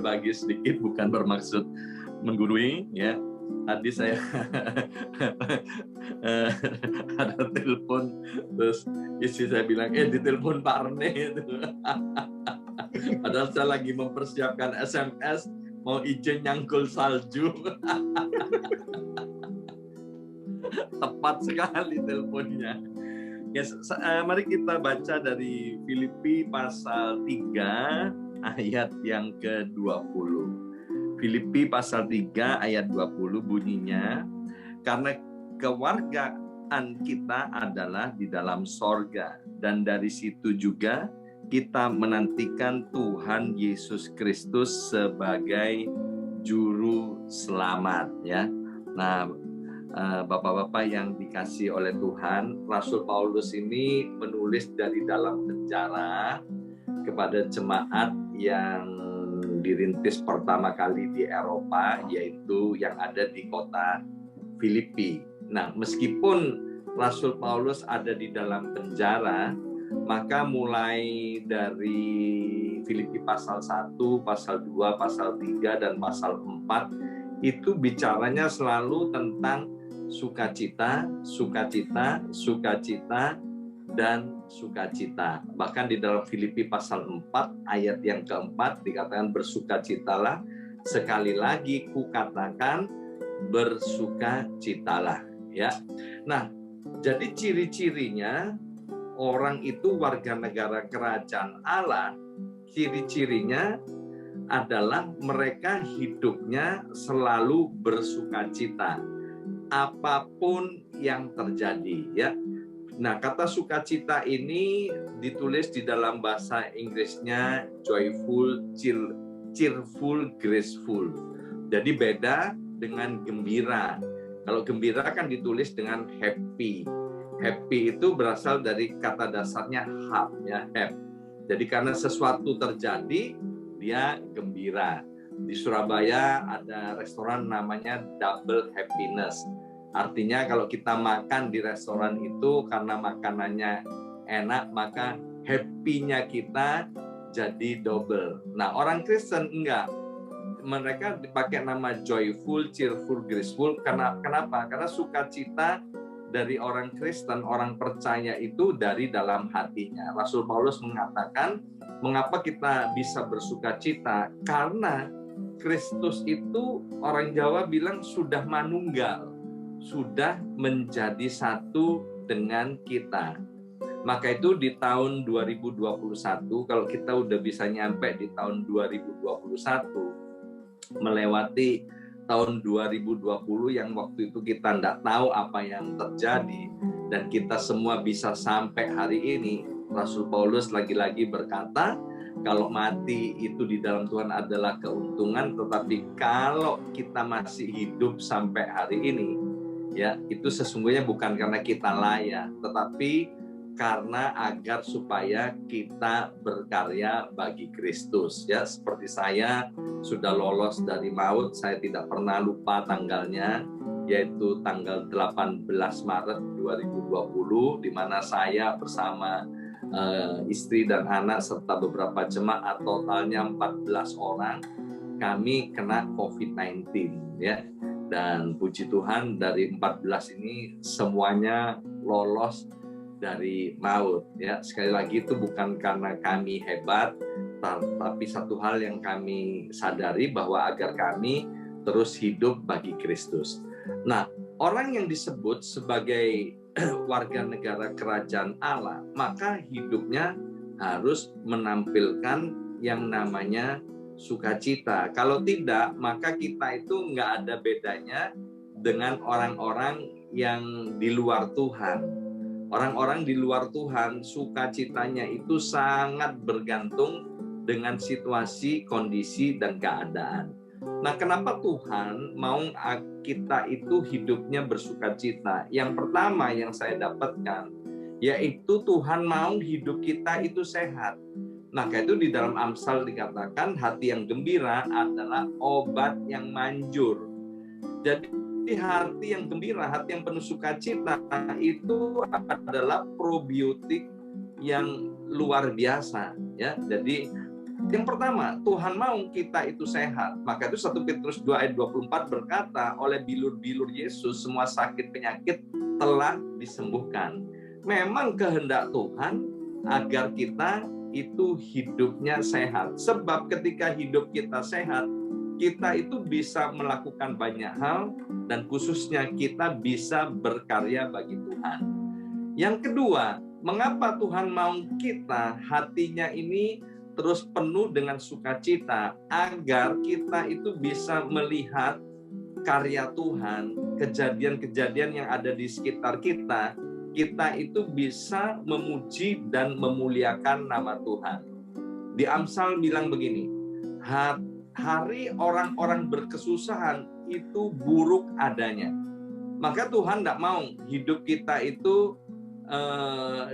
berbagi sedikit, bukan bermaksud menggurui ya. Tadi saya ada telepon, terus istri saya bilang, ditelepon Pak Rene itu. Padahal saya lagi mempersiapkan SMS, mau izin nyangkul salju. Tepat sekali teleponnya. Ya, mari kita baca dari Filipi pasal 3 ayat yang ke-20. Filipi pasal 3 ayat 20 bunyinya, karena kewargaan kita adalah di dalam sorga, dan dari situ juga kita menantikan Tuhan Yesus Kristus sebagai juru selamat ya. Nah, Bapak-bapak yang dikasih oleh Tuhan, Rasul Paulus ini menulis dari dalam penjara kepada jemaat yang dirintis pertama kali di Eropa, yaitu yang ada di kota Filipi. Nah, meskipun Rasul Paulus ada di dalam penjara, maka mulai dari Filipi pasal 1, pasal 2, pasal 3, dan pasal 4 itu bicaranya selalu tentang sukacita, sukacita, sukacita, dan sukacita. Bahkan di dalam Filipi pasal 4 ayat yang keempat dikatakan bersukacitalah, sekali lagi kukatakan bersukacitalah ya. Nah, jadi ciri-cirinya orang itu warga negara kerajaan Allah, ciri-cirinya adalah mereka hidupnya selalu bersukacita apapun yang terjadi ya. Nah, kata sukacita ini ditulis di dalam bahasa Inggrisnya joyful, cheerful, graceful. Jadi beda dengan gembira. Kalau gembira kan ditulis dengan happy. Happy itu berasal dari kata dasarnya hap ya, hap. Jadi karena sesuatu terjadi, dia gembira. Di Surabaya ada restoran namanya Double Happiness. Artinya kalau kita makan di restoran itu karena makanannya enak, maka happy-nya kita jadi double. Nah, orang Kristen enggak. Mereka dipakai nama joyful, cheerful, graceful. Kenapa? Karena sukacita dari orang Kristen, orang percaya itu dari dalam hatinya. Rasul Paulus mengatakan, mengapa kita bisa bersukacita? Karena Kristus itu, orang Jawa bilang, sudah manunggal, sudah menjadi satu dengan kita. Maka itu di tahun 2021, kalau kita udah bisa nyampe di tahun 2021, melewati tahun 2020 yang waktu itu kita tidak tahu apa yang terjadi, dan kita semua bisa sampai hari ini, Rasul Paulus lagi-lagi berkata, kalau mati itu di dalam Tuhan adalah keuntungan, tetapi kalau kita masih hidup sampai hari ini, ya itu sesungguhnya bukan karena kita layak, tetapi karena agar supaya kita berkarya bagi Kristus. Ya, seperti saya sudah lolos dari maut, saya tidak pernah lupa tanggalnya, yaitu tanggal 18 Maret 2020, di mana saya bersama istri dan anak serta beberapa jemaat, totalnya 14 orang, kami kena COVID-19 ya. Dan puji Tuhan dari 14 ini semuanya lolos dari maut ya. Sekali lagi itu bukan karena kami hebat, tapi satu hal yang kami sadari bahwa agar kami terus hidup bagi Kristus. Nah, orang yang disebut sebagai warga negara kerajaan Allah, maka hidupnya harus menampilkan yang namanya sukacita. Kalau tidak, maka kita itu nggak ada bedanya dengan orang-orang yang di luar Tuhan. Orang-orang di luar Tuhan, sukacitanya itu sangat bergantung dengan situasi, kondisi, dan keadaan. Nah, kenapa Tuhan mau kita itu hidupnya bersukacita? Yang pertama yang saya dapatkan, yaitu Tuhan mau hidup kita itu sehat. Nah, itu di dalam Amsal dikatakan hati yang gembira adalah obat yang manjur. Jadi hati yang gembira, hati yang penuh sukacita itu adalah probiotik yang luar biasa ya. Jadi Yang pertama, Tuhan mau kita itu sehat. Maka itu 1 Petrus 2 ayat 24 berkata, oleh bilur-bilur Yesus semua sakit penyakit telah disembuhkan. Memang kehendak Tuhan agar kita itu hidupnya sehat. Sebab ketika hidup kita sehat, kita itu bisa melakukan banyak hal dan khususnya kita bisa berkarya bagi Tuhan. Yang kedua, mengapa Tuhan mau kita hatinya ini terus penuh dengan sukacita, agar kita itu bisa melihat karya Tuhan, kejadian-kejadian yang ada di sekitar kita, kita itu bisa memuji dan memuliakan nama Tuhan. Di Amsal bilang begini, hari orang-orang berkesusahan itu buruk adanya. Maka Tuhan tidak mau hidup kita itu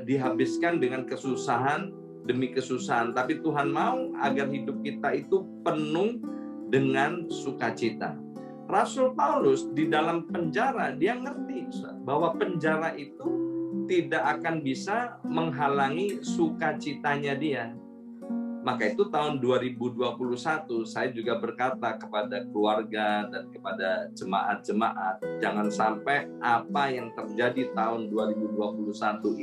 dihabiskan dengan kesusahan demi kesusahan, tapi Tuhan mau agar hidup kita itu penuh dengan sukacita. Rasul Paulus di dalam penjara, dia ngerti bahwa penjara itu tidak akan bisa menghalangi sukacitanya dia. Maka itu tahun 2021 saya juga berkata kepada keluarga dan kepada jemaat-jemaat, jangan sampai apa yang terjadi tahun 2021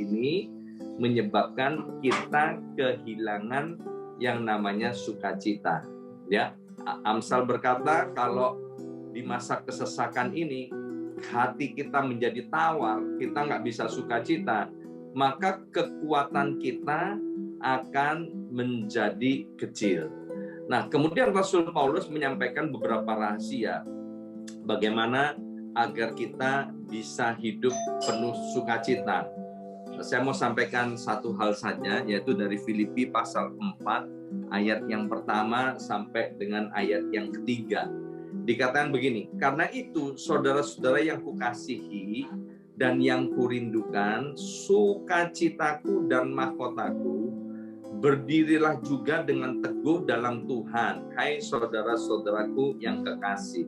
ini menyebabkan kita kehilangan yang namanya sukacita. Ya, Amsal berkata kalau di masa kesesakan ini hati kita menjadi tawar, kita nggak bisa sukacita, maka kekuatan kita akan menjadi kecil. Nah, kemudian Rasul Paulus menyampaikan beberapa rahasia bagaimana agar kita bisa hidup penuh sukacita. Saya mau sampaikan satu hal saja, yaitu dari Filipi pasal 4 ayat yang pertama sampai dengan ayat yang ketiga. Dikatakan begini, karena itu saudara-saudara yang kukasihi dan yang kurindukan, sukacitaku dan mahkotaku, berdirilah juga dengan teguh dalam Tuhan, hai saudara-saudaraku yang kekasih.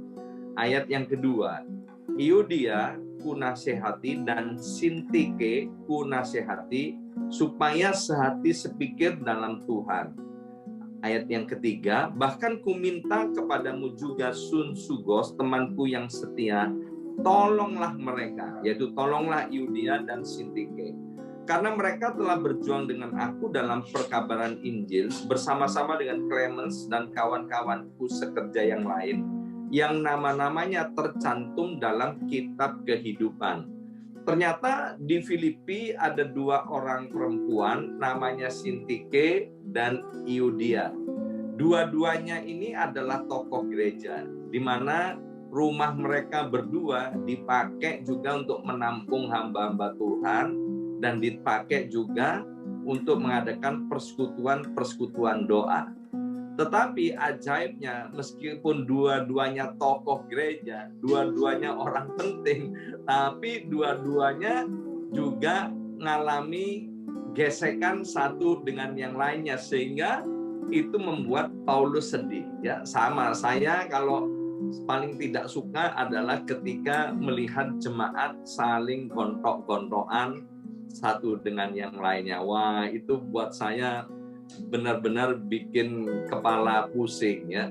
Ayat yang kedua, Euodia ku nasihati dan Sintike ku nasihati supaya sehati sepikir dalam Tuhan. Ayat yang ketiga, bahkan ku minta kepadamu juga Sunsugos, temanku yang setia, tolonglah mereka, yaitu tolonglah Euodia dan Sintike. Karena mereka telah berjuang dengan aku dalam perkabaran Injil bersama-sama dengan Clemens dan kawan-kawanku sekerja yang lain, yang nama-namanya tercantum dalam kitab kehidupan. Ternyata di Filipi ada 2 orang perempuan namanya Sintike dan Euodia. Dua-duanya ini adalah tokoh gereja, di mana rumah mereka berdua dipakai juga untuk menampung hamba-hamba Tuhan dan dipakai juga untuk mengadakan persekutuan doa. Tetapi ajaibnya, meskipun dua-duanya tokoh gereja, dua-duanya orang penting, tapi dua-duanya juga mengalami gesekan satu dengan yang lainnya, sehingga itu membuat Paulus sedih. Ya, sama saya kalau paling tidak suka adalah ketika melihat jemaat saling gontok-gontokan satu dengan yang lainnya. Wah, itu buat saya benar-benar bikin kepala pusing ya.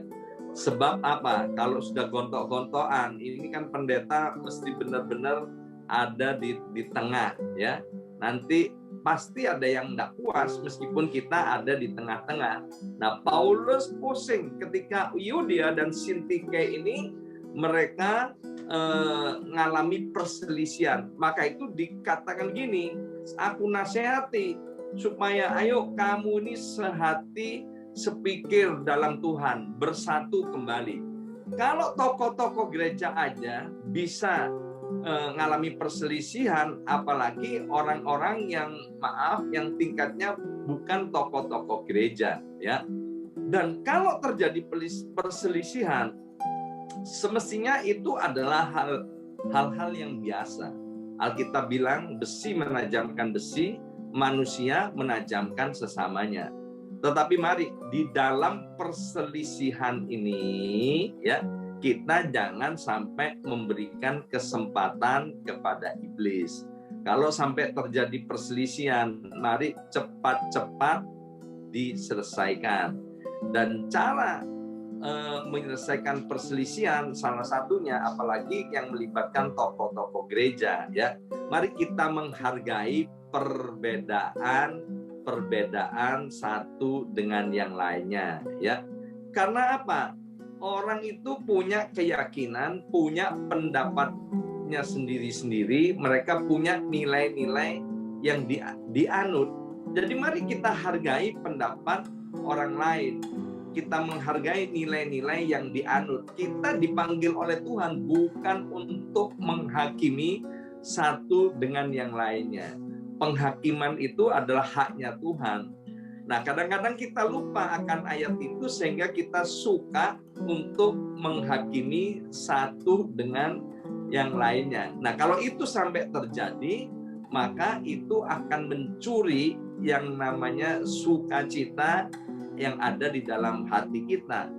Sebab apa? Kalau sudah gontok-gontokan, ini kan pendeta mesti benar-benar ada di tengah ya. Nanti pasti ada yang tidak puas meskipun kita ada di tengah-tengah. Nah, Paulus pusing ketika Euodia dan Sintike ini mereka mengalami perselisihan. Maka itu dikatakan gini, aku nasihati supaya ayo kamu ini sehati sepikir dalam Tuhan, bersatu kembali. Kalau tokoh-tokoh gereja aja bisa mengalami perselisihan, apalagi orang-orang yang yang tingkatnya bukan tokoh-tokoh gereja ya. Dan kalau terjadi perselisihan, semestinya itu adalah hal-hal yang biasa. Alkitab bilang besi menajamkan besi, manusia menajamkan sesamanya. Tetapi mari di dalam perselisihan ini ya, kita jangan sampai memberikan kesempatan kepada iblis. Kalau sampai terjadi perselisihan, mari cepat-cepat diselesaikan. Dan cara menyelesaikan perselisihan salah satunya, apalagi yang melibatkan tokoh-tokoh gereja, ya, mari kita menghargai perbedaan satu dengan yang lainnya, ya. Karena apa? Orang itu punya keyakinan, punya pendapatnya sendiri-sendiri, mereka punya nilai-nilai yang dianut. Jadi mari kita hargai pendapat orang lain. Kita menghargai nilai-nilai yang dianut. Kita dipanggil oleh Tuhan bukan untuk menghakimi satu dengan yang lainnya. Penghakiman itu adalah haknya Tuhan. Nah, kadang-kadang kita lupa akan ayat itu sehingga kita suka untuk menghakimi satu dengan yang lainnya. Nah, kalau itu sampai terjadi, maka itu akan mencuri yang namanya sukacita yang ada di dalam hati kita.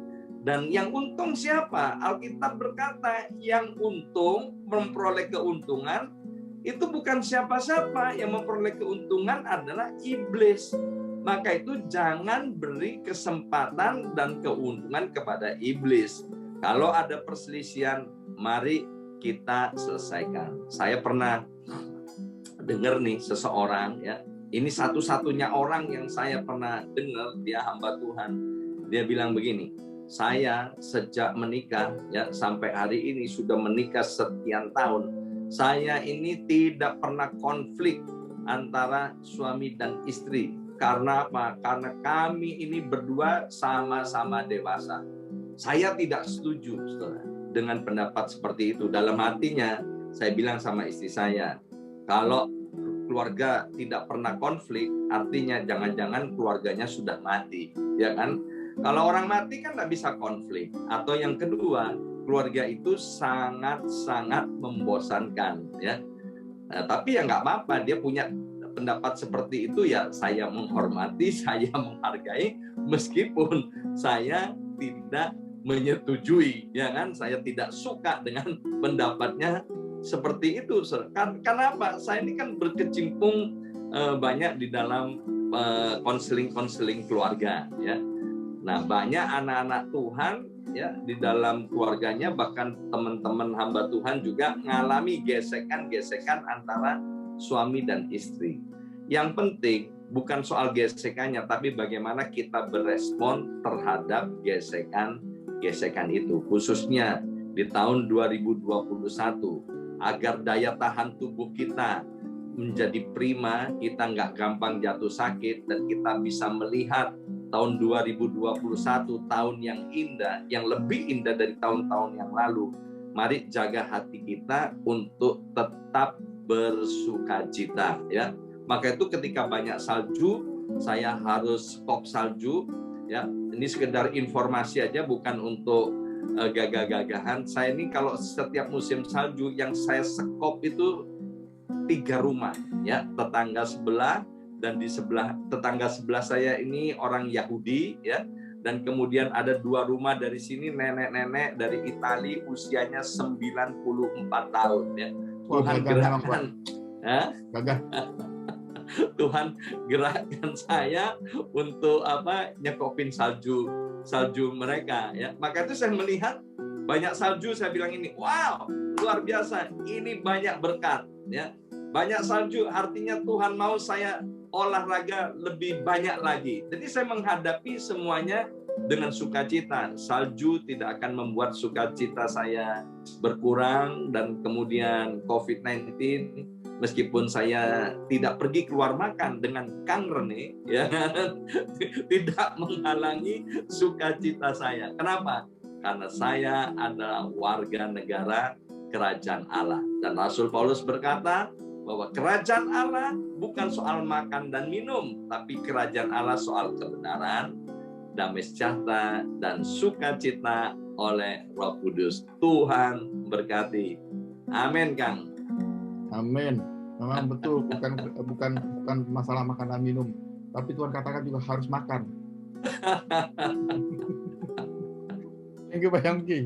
Dan yang untung siapa? Alkitab berkata yang untung memperoleh keuntungan itu bukan siapa-siapa, yang memperoleh keuntungan adalah iblis. Maka itu jangan beri kesempatan dan keuntungan kepada iblis. Kalau ada perselisihan, mari kita selesaikan. Saya pernah dengar nih seseorang, ya, ini satu-satunya orang yang saya pernah dengar, dia hamba Tuhan. Dia bilang begini, saya sejak menikah, ya, sampai hari ini sudah menikah sekian tahun, saya ini tidak pernah konflik antara suami dan istri. Karena apa? Karena kami ini berdua sama-sama dewasa. Saya tidak setuju, saudara, dengan pendapat seperti itu. Dalam hatinya, saya bilang sama istri saya, kalau keluarga tidak pernah konflik, artinya jangan-jangan keluarganya sudah mati, ya kan? Kalau orang mati kan nggak bisa konflik. Atau yang kedua, keluarga itu sangat-sangat membosankan, ya. Nah, tapi ya nggak apa-apa, dia punya pendapat seperti itu, ya saya menghormati, saya menghargai, meskipun saya tidak menyetujui, ya kan? Saya tidak suka dengan pendapatnya seperti itu. Kenapa? Saya ini kan berkecimpung banyak di dalam konseling keluarga, ya. Nah, banyak anak-anak Tuhan, ya, di dalam keluarganya, bahkan teman-teman hamba Tuhan juga mengalami gesekan-gesekan antara suami dan istri. Yang penting bukan soal gesekannya, tapi bagaimana kita berespon terhadap gesekan itu, khususnya di tahun 2021, agar daya tahan tubuh kita menjadi prima, kita nggak gampang jatuh sakit, dan kita bisa melihat tahun 2021 tahun yang indah, yang lebih indah dari tahun-tahun yang lalu. Mari jaga hati kita untuk tetap bersukacita, ya. Maka itu ketika banyak salju, saya harus stop salju, ya. Ini sekedar informasi aja, bukan untuk gagah-gagahan. Saya ini kalau setiap musim salju yang saya sekop itu 3 rumah, ya, tetangga sebelah, dan di sebelah tetangga sebelah saya ini orang Yahudi, ya. Dan kemudian ada 2 rumah dari sini, nenek-nenek dari Italia, usianya 94 tahun, ya. Tuhan gerakkan, ya. Tuhan gerakkan saya untuk nyekopin salju mereka, ya. Maka itu saya melihat banyak salju, saya bilang ini, wow, luar biasa, ini banyak berkat, ya. Banyak salju artinya Tuhan mau saya olahraga lebih banyak lagi. Jadi saya menghadapi semuanya dengan sukacita. Salju tidak akan membuat sukacita saya berkurang, dan kemudian COVID-19, meskipun saya tidak pergi keluar makan dengan Kang Rene, ya, tidak menghalangi sukacita saya. Kenapa? Karena saya adalah warga negara kerajaan Allah. Dan Rasul Paulus berkata bahwa kerajaan Allah bukan soal makan dan minum, tapi kerajaan Allah soal kebenaran, damai sejahtera, dan sukacita oleh Roh Kudus. Tuhan berkati. Amin, Kang. Amin. Memang betul, bukan masalah makan dan minum, tapi Tuhan katakan juga harus makan. Thank you, Pak Yongki.